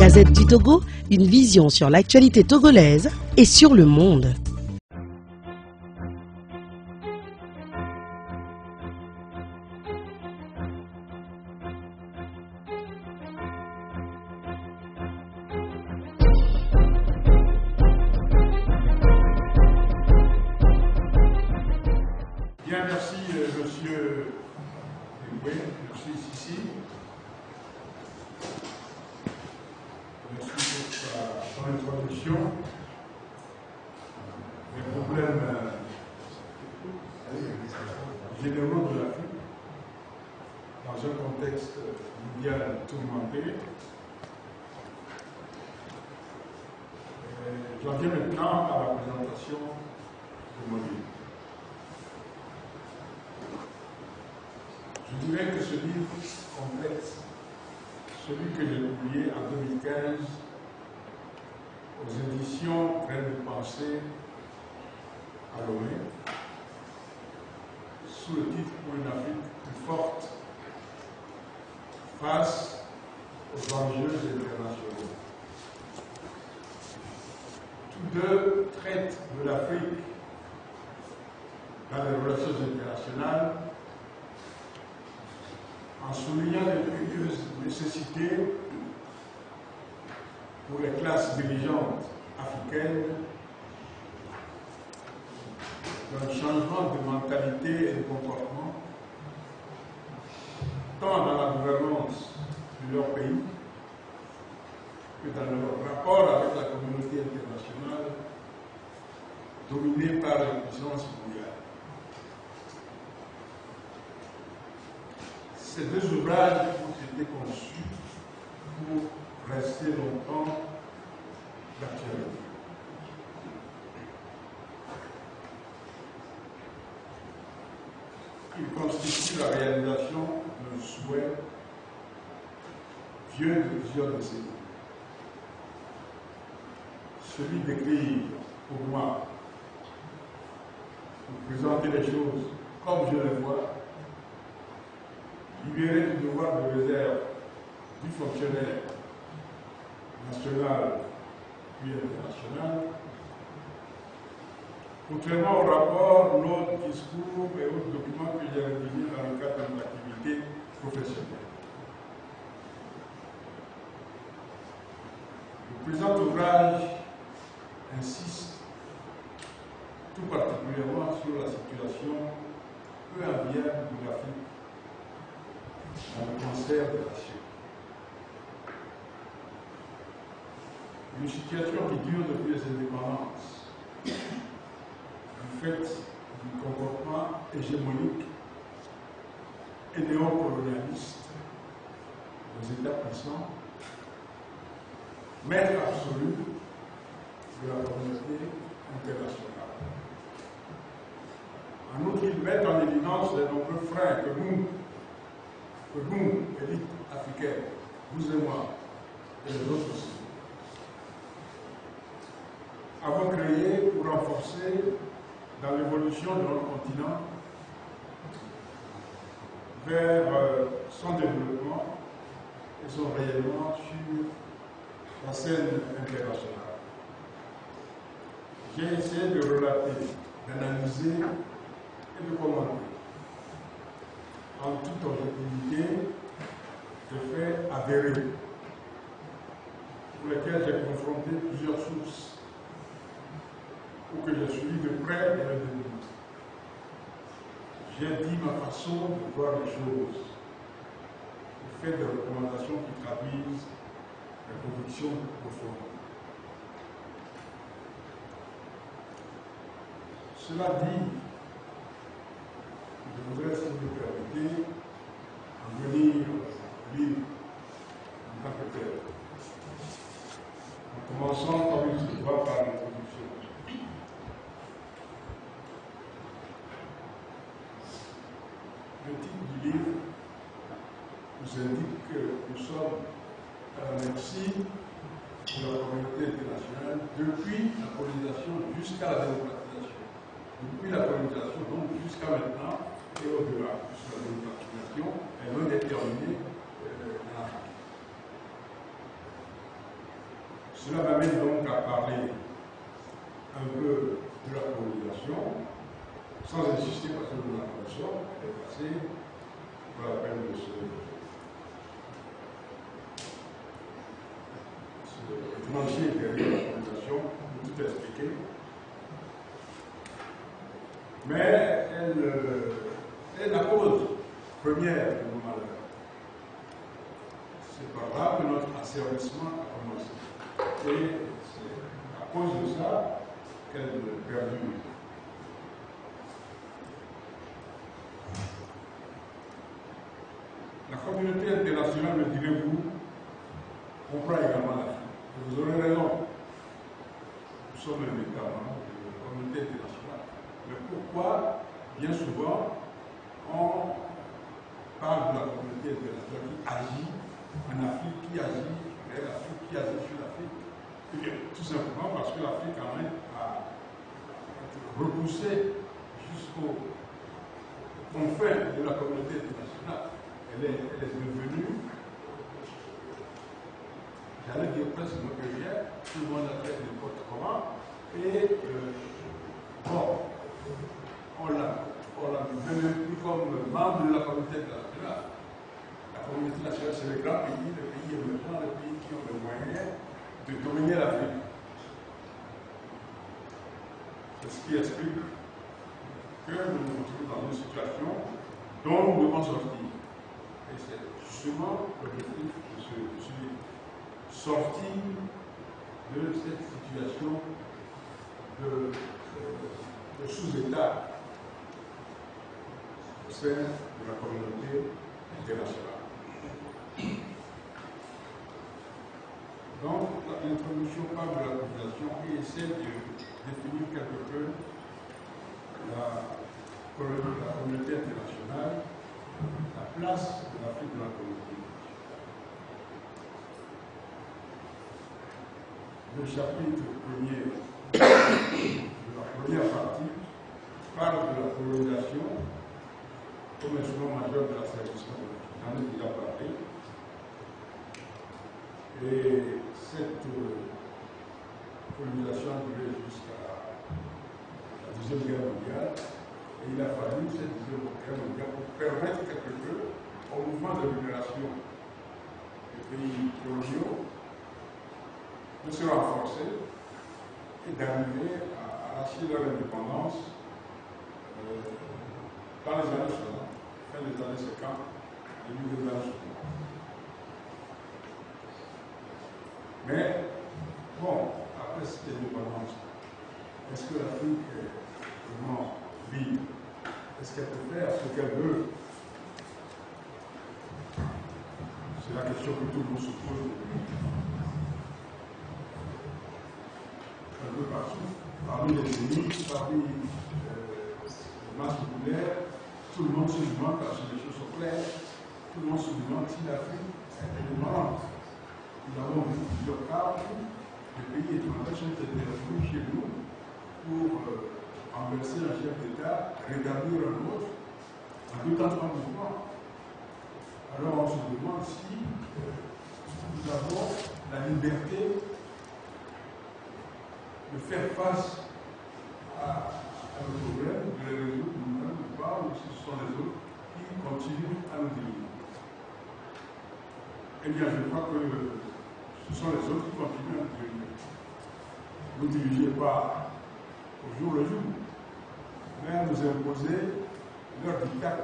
Gazette du Togo, une vision sur l'actualité togolaise et sur le monde. Bien, merci Monsieur Eboué, merci Sissi. Merci pour son introduction. Les problèmes généraux de l'Afrique dans un contexte mondial tourmenté. J'en viens maintenant à la présentation de mon livre. Je dirais que ce livre complète celui que j'ai publié en 2015 aux éditions Graines de pensée à Lomé, sous le titre Pour une Afrique plus forte face aux enjeux internationaux. Tous deux traitent de l'Afrique dans les relations internationales en soulignant l'impérieuse nécessité pour les classes dirigeantes africaines d'un changement de mentalité et de comportement, tant dans la gouvernance de leur pays que dans leur rapport avec la communauté internationale dominée par les puissances mondiales. Ces deux ouvrages ont été conçus pour rester longtemps d'actualité. Ils constituent la réalisation d'un souhait vieux de plusieurs décennies. Celui d'écrire, pour moi, pour présenter les choses comme je les vois, libéré du devoir de réserve du fonctionnaire national puis international, contrairement au rapport, notes, discours et autres documents que j'ai rédigés dans le cadre de mon activité professionnelle. Le présent ouvrage insiste tout particulièrement sur la situation peu enviable de l'Afrique dans le cancer de la Chine. Une situation qui dure depuis les indépendances, du fait du comportement hégémonique et néocolonialiste des États puissants, maître absolu de la communauté internationale. En outre, ils mettent en évidence les nombreux freins que nous, élite africaine, vous et moi, et les autres aussi, avons créé pour renforcer dans l'évolution de notre continent vers son développement et son rayonnement sur la scène internationale. J'ai essayé de relater, d'analyser et de commenter en toute objectivité des faits avérés pour lesquels j'ai confronté plusieurs sources ou que j'ai suivi de près et de loin. J'ai dit ma façon de voir les choses, et fait des recommandations qui traduisent les convictions profondes. Cela dit, je voudrais, si vous me permettez, en venir au livre en tant que tel. En commençant comme il se doit par l'introduction. Le titre du livre nous indique que nous sommes à la merci de la communauté internationale depuis la colonisation jusqu'à la démocratisation. Depuis la colonisation, donc jusqu'à maintenant et au-delà, puisque la démocratisation est loin d'être terminée en Afrique. Cela m'amène donc à parler un peu de la colonisation, sans insister parce que nous l'avons est passé, pour la peine de se plancher derrière la colonisation, de tout expliquer. Mais elle est la cause première de nos malheurs. C'est par là que notre asservissement a commencé. Et c'est à cause de ça qu'elle perdure. La communauté internationale, me direz-vous, comprend également l'Afrique. Vous aurez raison. Nous sommes un État membre de la communauté internationale. Mais pourquoi, bien souvent, on parle de la communauté internationale qui agit en Afrique, qui agit vers l'Afrique, qui agit sur l'Afrique? Tout simplement parce que l'Afrique en est à être repoussée jusqu'aux confins de la communauté internationale. Elle est devenue, j'allais dire presque une guerrière, tout le monde a fait n'importe comment, et bon, on l'a même plus comme membre de la communauté internationale. La communauté nationale, c'est les grands pays, les pays émergents, les pays qui ont les moyens de dominer l'Afrique. C'est ce qui explique que nous nous retrouvons dans une situation dont nous devons sortir. Et c'est justement l'objectif de celui sortir de cette situation de sous-État au sein de la communauté internationale. Donc, l'introduction parle de la population et essaie de définir quelque peu la communauté internationale, la place de l'Afrique dans la communauté. Le chapitre premier de la première partie parle de la colonisation comme instrument majeur de l'asservissement de l'Afrique. J'en ai déjà parlé. Et cette colonisation a duré jusqu'à la Deuxième Guerre mondiale. Et il a fallu cette Deuxième Guerre mondiale pour permettre quelque peu au mouvement de libération des pays coloniaux de se renforcer et d'arriver à arracher leur indépendance dans les années 60, fin des années 50, début des années 60. Mais, bon, après cette indépendance, est-ce que l'Afrique est vraiment libre? Est-ce qu'elle peut faire ce qu'elle veut? C'est la question que tout le monde se pose aujourd'hui. Un peu partout, parmi les ennemis, parmi les masses populaires, tout le monde se demande, parce que les choses sont claires, tout le monde se demande si l'Afrique est indépendante. Nous avons vu plusieurs cas où les pays étrangers sont intervenus chez nous pour renverser un chef d'État, rétablir un autre, en deux temps trois mouvements. Alors on se demande si nous avons la liberté de faire face à nos problèmes, de les résoudre nous-mêmes ou pas, ou si ce sont les autres qui continuent à nous diriger. Eh bien, je crois que ce sont les autres qui continuent à nous diriger. Vous ne dirigez pas au jour le jour, mais à nous imposer leur dictat.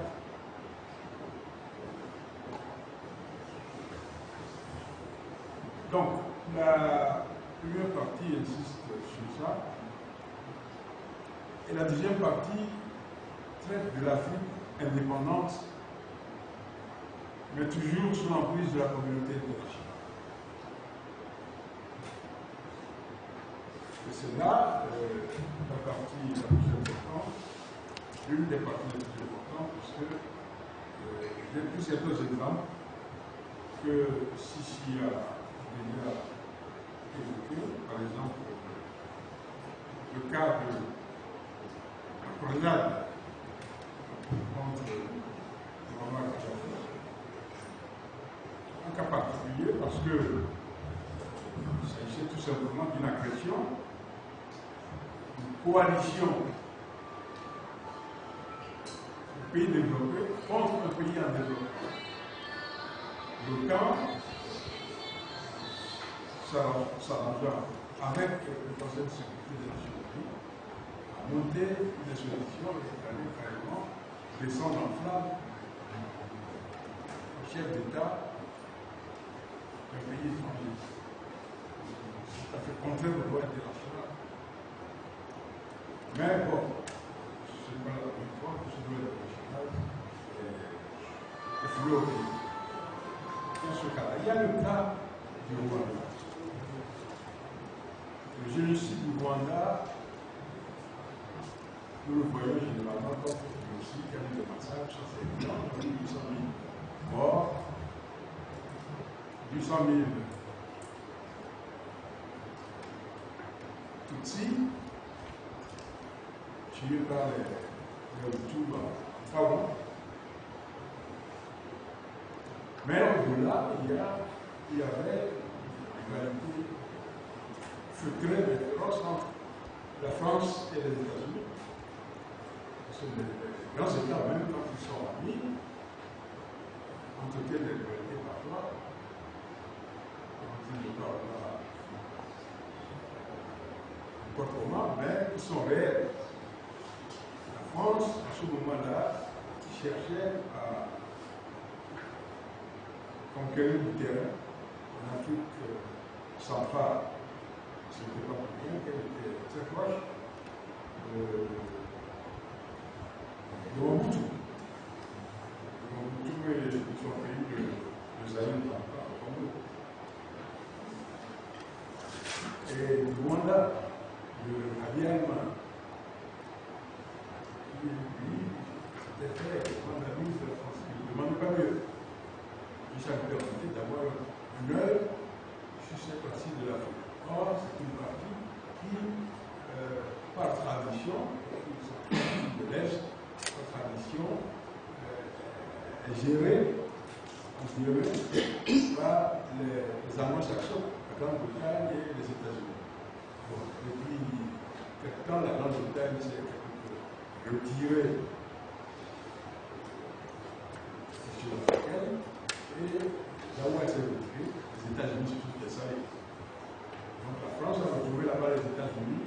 Donc, la première partie insiste sur ça, et la deuxième partie traite de l'Afrique indépendante, mais toujours sous l'emprise de la communauté internationale. Et c'est là la partie la plus importante, une des parties les plus importantes, parce que j'ai pris certains exemples que Sissi a déjà évoqué, par exemple le cas de la croisade contre Muammar Kadhafi. Un cas particulier parce que Il s'agissait tout simplement d'une agression, une coalition de pays développés contre un pays en développement. L'OTAN s'arrangea avec le Conseil de sécurité des Nations Unies à monter une expédition et aller carrément descendre en flamme le chef d'État d'un pays étranger. C'est tout à fait contraire au droit international. Mais bon, ce n'est pas la première fois que ce droit international est foulé au pays. Dans ce cas-là, il y a le cas du Rwanda. Le génocide du Rwanda, nous le voyons généralement comme un génocide qui a eu des massacres, ça c'est évident, 800 000 morts, 800 000 Tutsis tués par les Hutus en Kawa. Mais au-delà, il y avait une rivalité feutrée mais féroce entre la France et les États-Unis. Parce que les grands États, même quand ils sont amis, ont été des rivalités parfois. Ils ne parlent pas n'importe comment, mais ils sont réels. La France, à ce moment-là, cherchait à conquérir du terrain en Afrique centrale. Ce n'était pas pour rien qu'elle était très proche de Mobutu. Mobutu et son pays de Zaïre au Congo. Et le Rwanda, le Habyarimana, qui lui était fait prendre la ministre de la France, il ne demandait pas mieux. Il s'est permis d'avoir un œil sur cette partie de l'Afrique. Or, c'est une partie qui, par tradition, de l'Est, par tradition, est gérée, on dirait, par les Anglo-Saxons, la Grande-Bretagne et les États-Unis. Bon, depuis quelque temps, la Grande-Bretagne s'est retirée sur l'Africaine, et là où elle s'est retirée, les États-Unis se sont désalés. Donc la France a retrouvé là-bas les États-Unis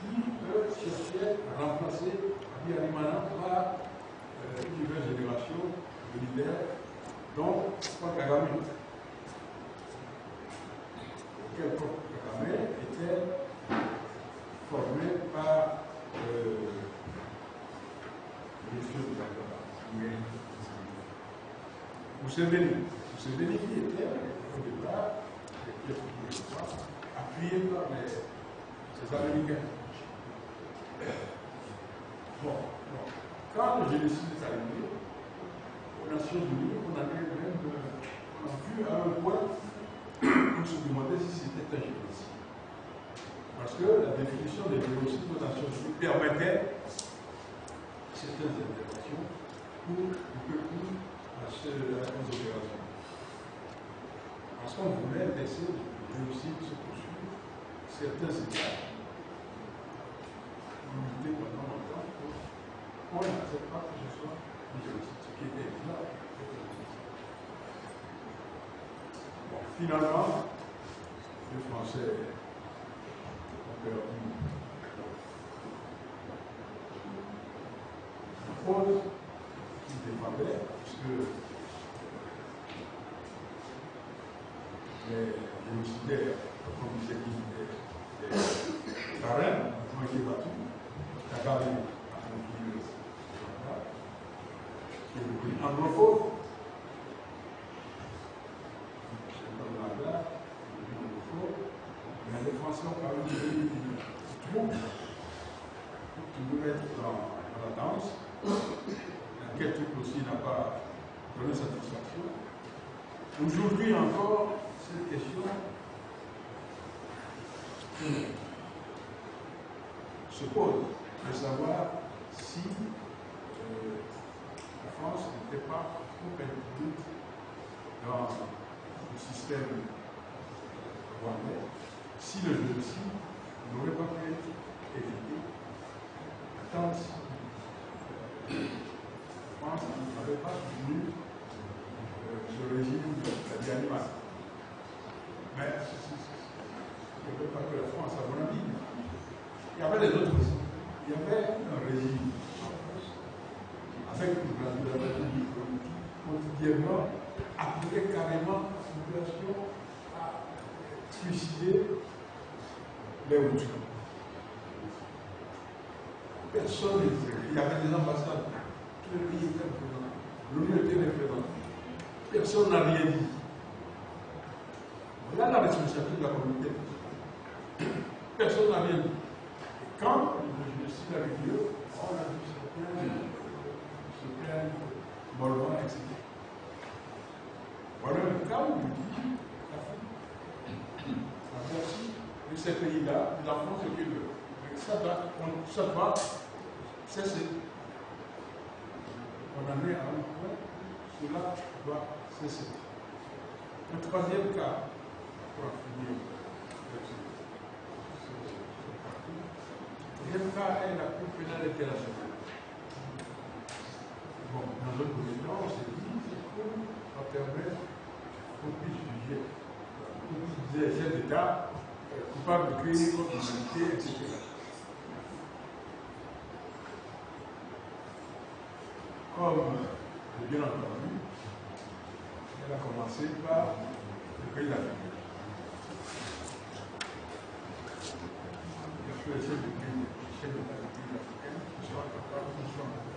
qui, eux, cherchaient à remplacer Habyarimana par une nouvelle génération de leaders, dont Paul Kagame. Auquel Paul Kagame était formé par monsieur de Museveni. Museveni qui était au départ appuyé par ces Américains. Bon. Quand le génocide est arrivé, aux Nations Unies, on a vu à un point où se demandait si c'était un génocide. Parce que la définition des génocides aux Nations Unies permettait certaines interventions pour à la considération. Parce qu'on voulait laisser le génocide se poursuivre, certains États ont lutté pendant longtemps pour qu'on n'accepte pas que ce soit un génocide, ce qui était évident. Bon, finalement, les Français ont perdu la cause qu'ils défendaient, puisque les génocidaires, comme disait les marins, ont été battus. Kagame a conquis le Rwanda, qui est devenu anglophone. C'est comme Rwanda, il est devenu anglophone. Mais les Français ont quand même donné une troupe pour toujours être dans la danse. Laquelle troupe aussi n'a pas donné satisfaction. Aujourd'hui encore, cette question se pose de savoir si la France n'était pas trop impliquée dans le système rwandais, si le génocide n'aurait pas pu être évité, tant si France n'avait pas soutenu le régime de animal. Mais il n'y avait pas que la France, à mon avis. Il y avait les autres aussi. Il y avait un régime en France avec une grande République qui quotidiennement appelait carrément la population à suicider les Hutus. Personne ne disait. Il y avait des ambassades. Tous les pays étaient présents. L'ONU était présente. Personne n'a rien dit. Voilà la responsabilité de la communauté. Personne n'a rien dit. Et quand le génocide a eu lieu, on a vu se plaindre mollement, etc. Voilà le cas où je dis l'Afrique. La merci de ces pays-là, nous avons ce qu'ils veulent. Ça doit cesser. On en est à un point, cela doit cesser. Le troisième cas, pour en finir, le troisième cas est la Cour pénale internationale. Bon, dans notre gouvernement, on s'est dit, cette Cour va permettre qu'on puisse juger. On disait chef d'État coupable de crimes contre l'humanité, etc. Comme, bien entendu, elle a commencé par le pays d'Afrique. Il y a tous les chefs d'État des pays africains qui sont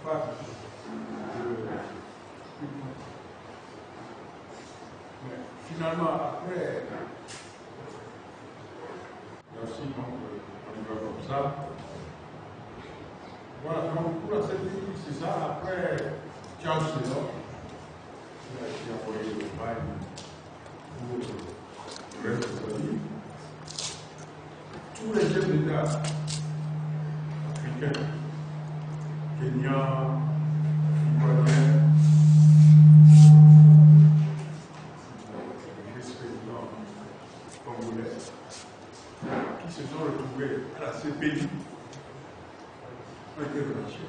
capables de mais finalement, après, merci, donc, on y va comme ça. Voilà, donc pour la CPI, c'est ça. Après Charles Taylor, qui a été envoyé au bail pour le reste de sa vie, tous les chefs d'État africains, Kenya, Ivoirien, vice-président congolais, qui se sont retrouvés à la CPI, ont été remerciés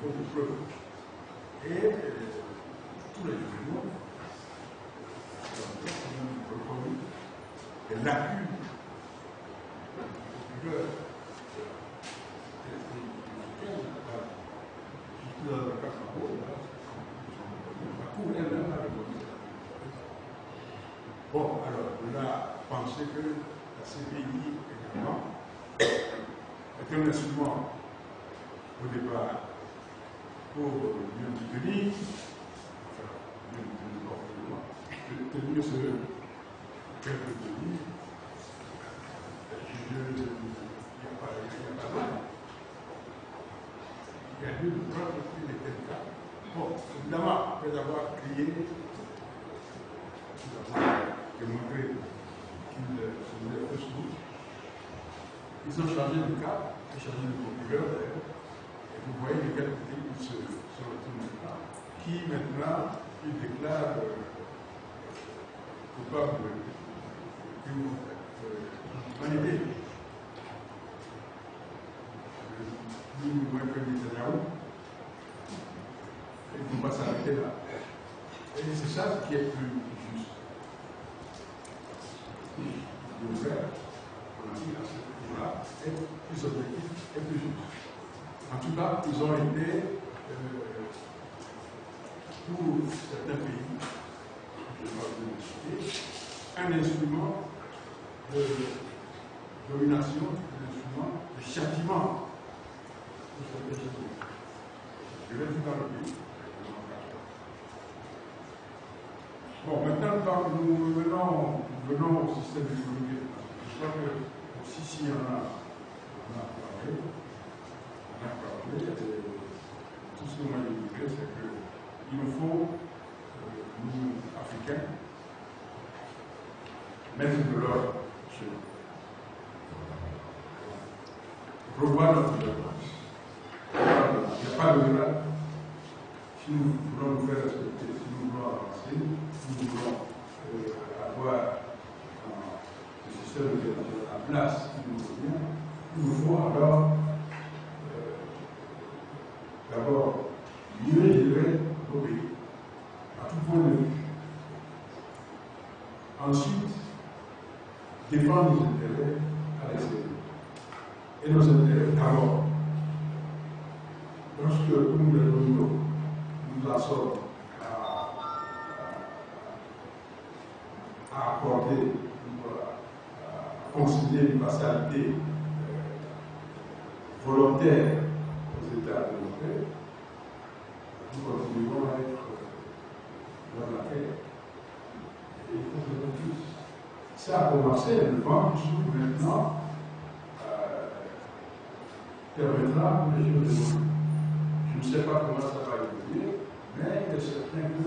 pour de preuves. Et tous les journaux ont reconnu les lacunes de la Cour elle-même a reconnu. Bon, alors, on a pensé que la CPI également est un instrument au départ pour mieux tenir, enfin, mieux tenir ce qu'elle peut tenir. Il n'y a pas mal. Il y a lieu de prendre plus de tels cas. Bon, évidemment, après avoir crié, nous avons démontré qu'ils se faisaient fausse route. Ils ont changé de cap, ils ont changé de procureur d'ailleurs. Et vous voyez de quel côté ils se retournent maintenant. Qui maintenant, ils déclarent coupable de humanité. Ni moins que Netanyahu. Il ne faut pas s'arrêter là. Et c'est ça qui est plus juste. Le faire, on a dit à ce niveau-là, est plus objectif et plus juste. En tout cas, ils ont été, pour certains pays, je ne vais pas vous le citer, un instrument de domination, un instrument de châtiment. Je vais vous dans le pays. Bon, maintenant, nous venons au système économique. Je crois que aussi, si on a parlé, tout ce qu'on a dit, c'est qu'il nous faut, nous, Africains, mettre de l'ordre chez nous. Revoir notre démocratie. Il n'y a pas de delà. Si nous voulons nous faire respecter, si nous nous voulons avancer, nous voulons avoir un système de en place qui nous convient, il nous faut alors d'abord mieux gérer nos pays, à tout point de vue. Ensuite, défendre nos intérêts à l'extérieur. Et nos intérêts d'abord. Lorsque nous, les dominos, nous en sommes à accorder, à concilier une partialité volontaire aux États développés, nous continuerons à être dans la paix. Et il faut que nous tous. Ça a commencé, le vent qui s'ouvre maintenant permettra de les choses d'évoluer. Je ne sais pas comment ça va évoluer, mais il est certain que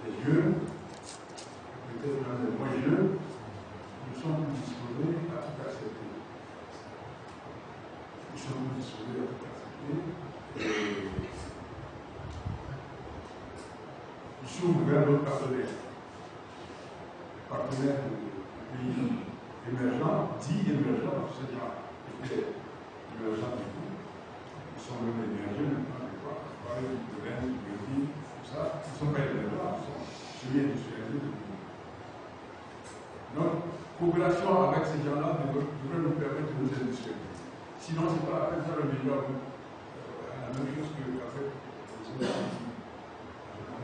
les jeunes, peut-être même les moins jeunes, nous sommes plus disposés à tout accepter. Nous sommes plus disposés à tout accepter. Et nous sommes vers nos partenaires. Les partenaires de pays émergents, dits émergents, c'est déjà émergents du tout. Ils sont même émergés maintenant, je crois. On parle de l'Inde, du Brésil, tout ça. Ils ne sont pas émergents, ils sont semi-industrialisés depuis. Donc, coopération avec ces gens-là devrait nous permettre de nous industrialiser. Sinon, ce n'est pas la peine de faire le meilleur. La même chose qu'avec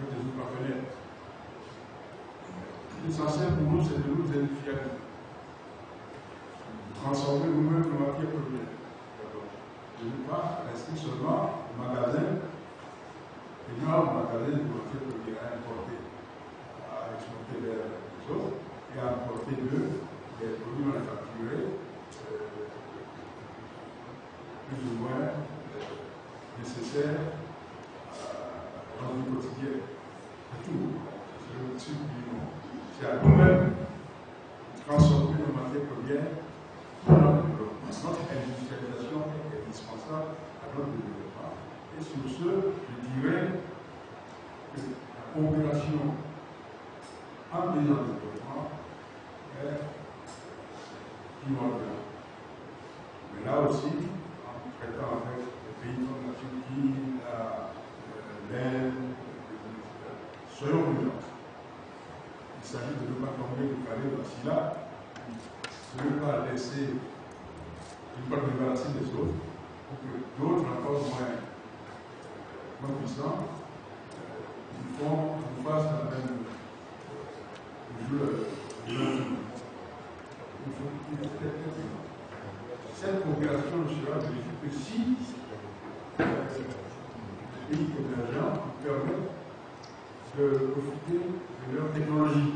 les autres partenaires. L'essentiel pour nous, c'est de nous industrialiser. Transformer nous-mêmes nos matières premières. De ne pas rester seulement au magasin, et non au magasin de matières premières à importer, à exporter vers les autres, et à importer d'eux des produits manufacturés plus ou moins nécessaires dans le quotidien. C'est tout. C'est le type du monde. C'est à nous-mêmes de transformer nos matières premières pour notre développement. Notre industrialisation est indispensable à notre développement. Et sur ce, je dirais que la coopération entre les gens de développement est primordiale. Mais là aussi, en traitant avec les pays comme la Turquie, l'Inde, soyons prudents. Il s'agit de ne pas tomber de carré dans là, de ne pas laisser, de ne pas débarrasser des autres, pour que d'autres, encore moins puissants, nous fassent la même jeu. Cette coopération ne sera bénéfique que si les pays émergents nous permettent de profiter de leur technologie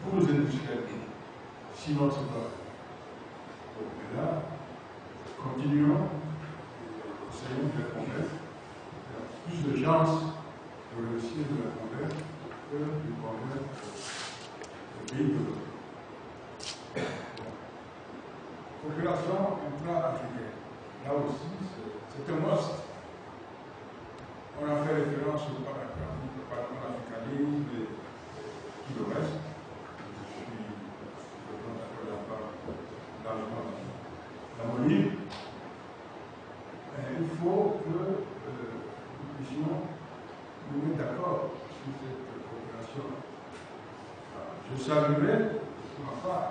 pour nous industrialiser. Sinon, c'est pas. Donc, mais là, continuons, essayons de la convaincre. Il y a plus de chances de réussir de la convaincre que de convaincre les pays de l'autre. Coopération intra-africaine. Là aussi, c'est un must. On a fait référence au panafricanisme et tout le reste. Je suis d'accord largement la monnaie. Il faut que nous puissions nous mettre d'accord sur cette coopération. Je saluerai, pour ma part,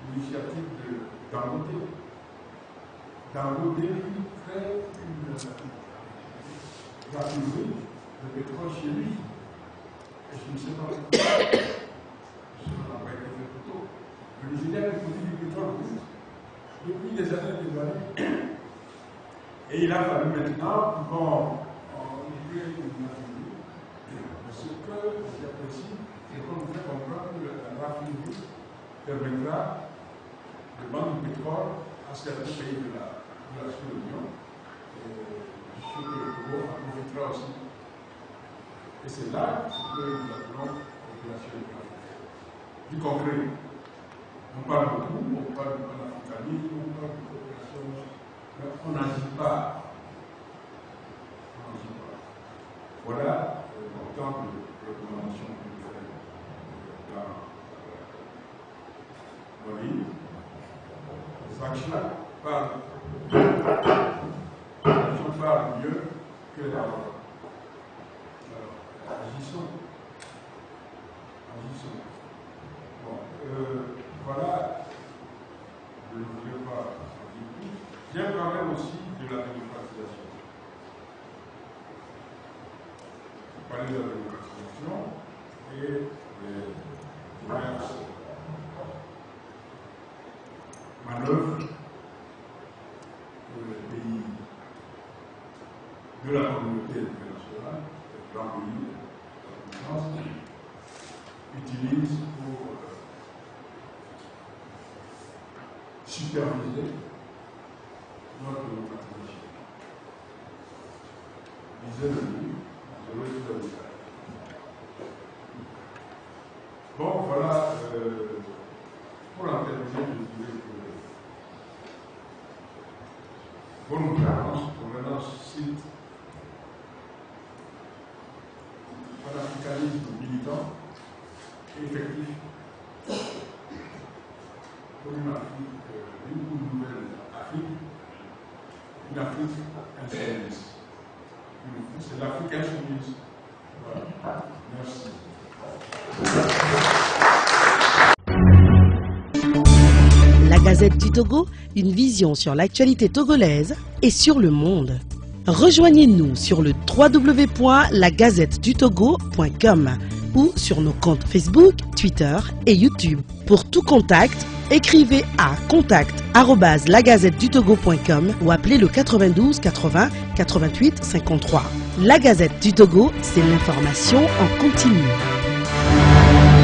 l'initiative de Dangote. Dangote crée une raffinerie de pétrole chez lui. Et je ne sais pas pourquoi. Ça n'a pas été fait plus tôt. Le Nigeria a produit du pétrole depuis des années et des années. Et il a fallu maintenant qu'on crée une raffinerie. Ce que j'apprécie, c'est qu'on nous fait comprendre que la raffinerie permettra de vendre du pétrole à certains pays de la sous-région. Je suis sûr que le Togo en profitera aussi. Et c'est là que nous appelons coopération africaine. Du concret. On parle beaucoup, on parle de panafricanisme, on parle de coopération, mais on n'agit pas. On n'agit pas. Voilà importantes recommandations que je fais dans mon livre. Les actions parlent mieux que la parole. Alors, agissons. Bon, voilà, je ne voulais pas en dire plus. J'ai parlé aussi de la démocratisation. Je parlais de la démocratisation et des diverses manœuvres que les pays de la communauté internationale, les grands pays de la puissance, utilisent pour superviser notre démocratisation. Lisez le livre, je vais tout vous faire. Bon, voilà, pour en terminer, je dirais que bonne gouvernance cite un africanisme militant et effectif pour une Afrique, une nouvelle Afrique, une Afrique insoumise. C'est l'Afrique insoumise. Voilà. Merci. La Gazette du Togo, une vision sur l'actualité togolaise et sur le monde. Rejoignez-nous sur le www.lagazettedutogo.com ou sur nos comptes Facebook, Twitter et YouTube. Pour tout contact, écrivez à contact@lagazettedutogo.com ou appelez le 92 80 88 53. La Gazette du Togo, c'est l'information en continu.